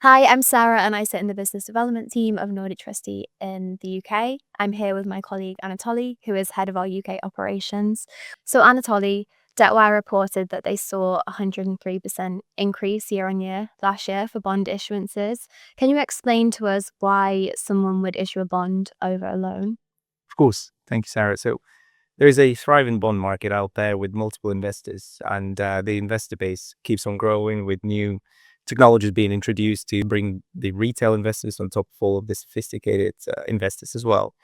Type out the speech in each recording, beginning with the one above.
Hi, I'm Sarah and I sit in the business development team of Nordic Trustee in the UK. I'm here with my colleague Anatoly, who is head of our UK operations. So Anatoly, Debtwire reported that they saw a 103% increase year on year last year for bond issuances. Can you explain to us why someone would issue a bond over a loan? Of course. Thank you, Sarah. So there is a thriving bond market out there with multiple investors, and the investor base keeps on growing with new technologies being introduced to bring the retail investors on top of all of the sophisticated investors as well.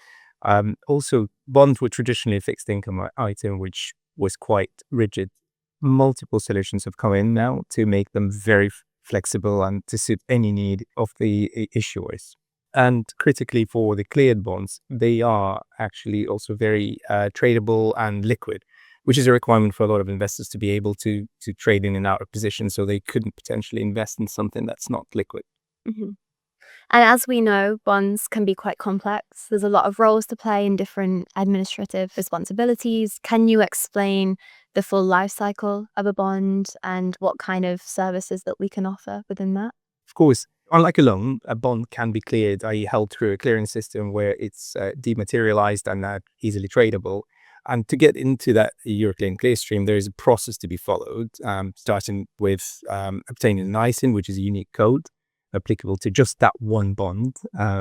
Also, bonds were traditionally a fixed income item, which was quite rigid. Multiple solutions have come in now to make them very flexible and to suit any need of the issuers. And critically for the cleared bonds, they are actually also very tradable and liquid, which is a requirement for a lot of investors to be able to trade in and out of positions, so they couldn't potentially invest in something that's not liquid. Mhm. And as we know, bonds can be quite complex. There's a lot of roles to play and different administrative responsibilities. Can you explain the full life cycle of a bond and what kind of services that we can offer within that? Of course, unlike a loan, a bond can be cleared, i.e. held through a clearing system where it's dematerialized and easily tradable. And to get into that European clear stream, there is a process to be followed, starting with obtaining an ISIN, which is a unique code applicable to just that one bond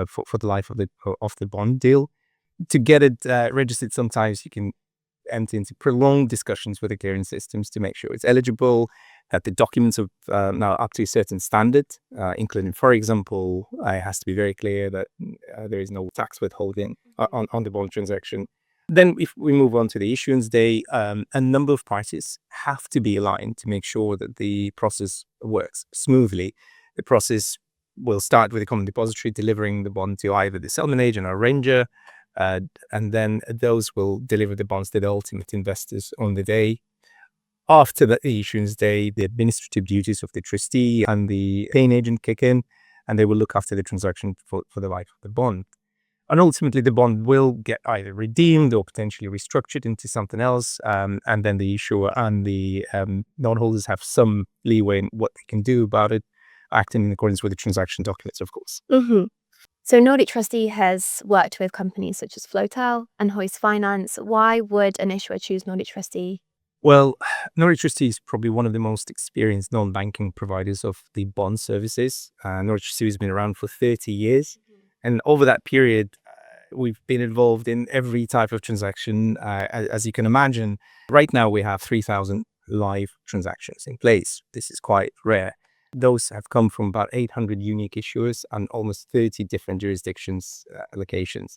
for the life of the bond deal. To get it registered, sometimes you can enter into prolonged discussions with the clearing systems to make sure it's eligible, that the documents are now up to a certain standard, including, for example, it has to be very clear that there is no tax withholding on the bond transaction. Then if we move on to the issuance day, a number of parties have to be aligned to make sure that the process works smoothly. The process will start with a common depository delivering the bond to either the settlement agent or arranger, and then those will deliver the bonds to the ultimate investors on the day. After the issuance day, the administrative duties of the trustee and the paying agent kick in, and they will look after the transaction for the life of the bond. And ultimately, the bond will get either redeemed or potentially restructured into something else. And then the issuer and the non-holders have some leeway in what they can do about it, acting in accordance with the transaction documents, of course. Mhm. So Nordic Trustee has worked with companies such as Flotel and Hoist Finance. Why would an issuer choose Nordic Trustee? Well, Nordic Trustee is probably one of the most experienced non-banking providers of the bond services. Nordic Trustee has been around for 30 years. And over that period, we've been involved in every type of transaction, as you can imagine. Right now, we have 3,000 live transactions in place. This is quite rare. Those have come from about 800 unique issuers and almost 30 different jurisdictions, locations.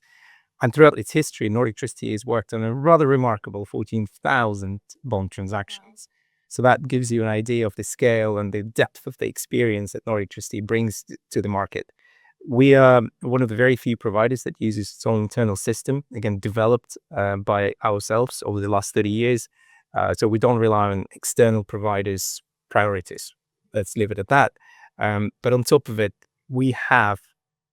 And throughout its history, Nordic Trustee has worked on a rather remarkable 14,000 bond transactions. So that gives you an idea of the scale and the depth of the experience that Nordic Trustee brings to the market. We are one of the very few providers that uses its own internal system, again, developed by ourselves over the last 30 years. So we don't rely on external providers' priorities. Let's leave it at that. But on top of it, we have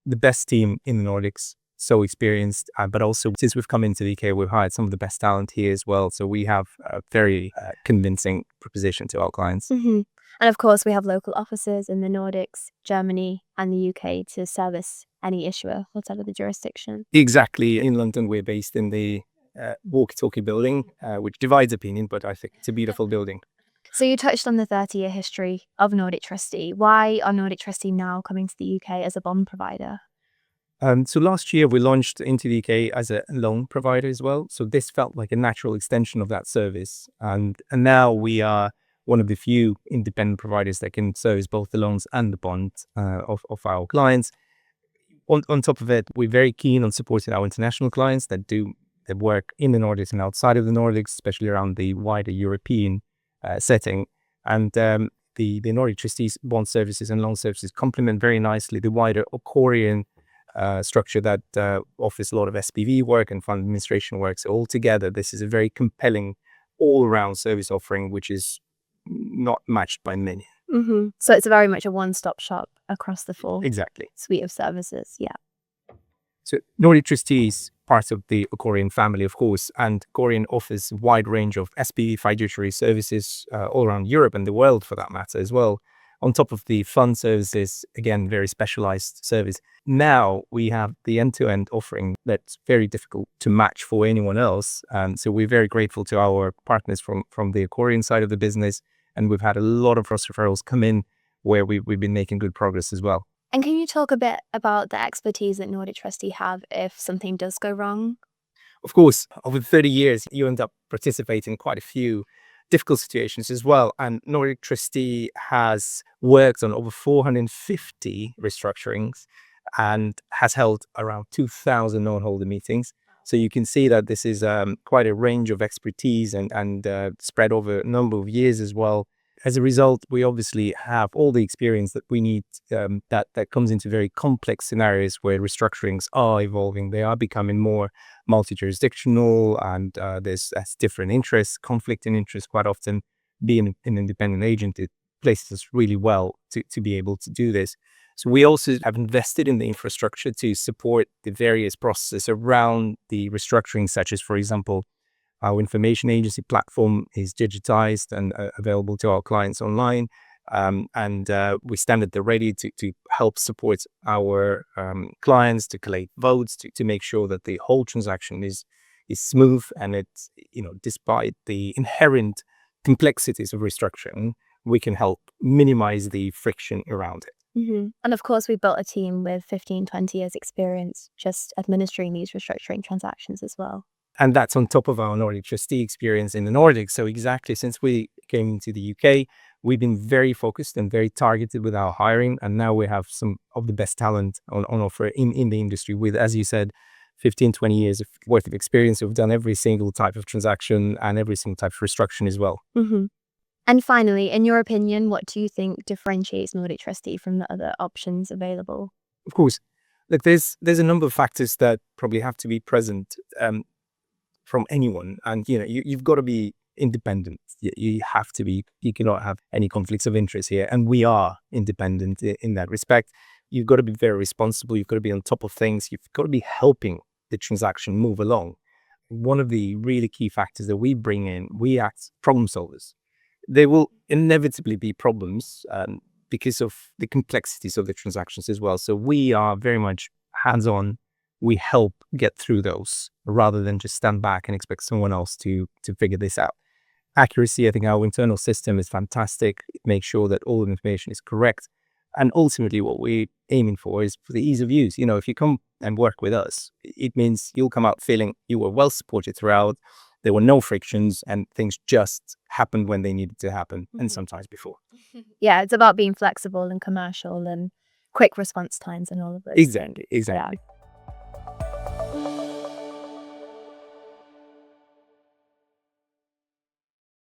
the best team in the Nordics, so experienced, but also since we've come into the UK, we've hired some of the best talent here as well. So we have a very convincing proposition to our clients. Mhm. And of course, we have local offices in the Nordics, Germany, and the UK to service any issuer, whatever the jurisdiction. Exactly. In London, we're based in the walkie-talkie building, which divides opinion, but I think it's a beautiful building. So you touched on the 30-year history of Nordic Trustee. Why are Nordic Trustee now coming to the UK as a bond provider? So last year, we launched into the UK as a loan provider as well. So this felt like a natural extension of that service. And now we are one of the few independent providers that can service both the loans and the bonds of our clients. On top of it, we're very keen on supporting our international clients that work in the Nordics and outside of the Nordics, especially around the wider European setting. And the Nordic Trustees bond services and loan services complement very nicely the wider Korean structure that offers a lot of SPV work and fund administration work. So altogether, this is a very compelling all-around service offering, which is not matched by many. Mm-hmm. So it's very much a one-stop shop across the full Exactly. suite of services. Yeah. So Nordic Trustee is part of the Korean family, of course, and Korean offers a wide range of SPV fiduciary services all around Europe and the world for that matter as well. On top of the fund services, again, very specialized service. Now we have the end-to-end offering that's very difficult to match for anyone else. And so we're very grateful to our partners from the Aquarian side of the business. And we've had a lot of cross referrals come in where we've been making good progress as well. And can you talk a bit about the expertise that Nordic Trustee have if something does go wrong? Of course, over 30 years, you end up participating in quite a few difficult situations as well. And Nordic Trustee has worked on over 450 restructurings and has held around 2,000 non-holder meetings. So you can see that this is quite a range of expertise and spread over a number of years as well. As a result, we obviously have all the experience that we need that comes into very complex scenarios where restructurings are evolving. They are becoming more multi-jurisdictional and there's different interests, conflict in interest quite often. Being an independent agent, it places us really well to be able to do this. So we also have invested in the infrastructure to support the various processes around the restructuring, such as, for example, our information agency platform is digitized and available to our clients online. We stand at the ready to help support our clients to collate votes, to make sure that the whole transaction is smooth. And it's, despite the inherent complexities of restructuring, we can help minimize the friction around it. Mm-hmm. And of course, we built a team with 15, 20 years experience just administering these restructuring transactions as well. And that's on top of our Nordic Trustee experience in the Nordics. So exactly, since we came into the UK, we've been very focused and very targeted with our hiring. And now we have some of the best talent on offer in the industry with, as you said, 15, 20 years worth of experience. We've done every single type of transaction and every single type of restructuring as well. Mm-hmm. And finally, in your opinion, what do you think differentiates Nordic Trustee from the other options available? Of course, look, there's a number of factors that probably have to be present from anyone. And, you've got to be independent. You have to be, you cannot have any conflicts of interest here. And we are independent in that respect. You've got to be very responsible. You've got to be on top of things. You've got to be helping the transaction move along. One of the really key factors that we bring in, we act problem solvers. There will inevitably be problems because of the complexities of the transactions as well. So we are very much hands-on. We help get through those rather than just stand back and expect someone else to figure this out. Accuracy, I think our internal system is fantastic. It makes sure that all the information is correct. And ultimately what we're aiming for is for the ease of use. If you come and work with us, it means you'll come out feeling you were well supported throughout. There were no frictions and things just happened when they needed to happen and sometimes before. Yeah, it's about being flexible and commercial and quick response times and all of those. Exactly. Yeah.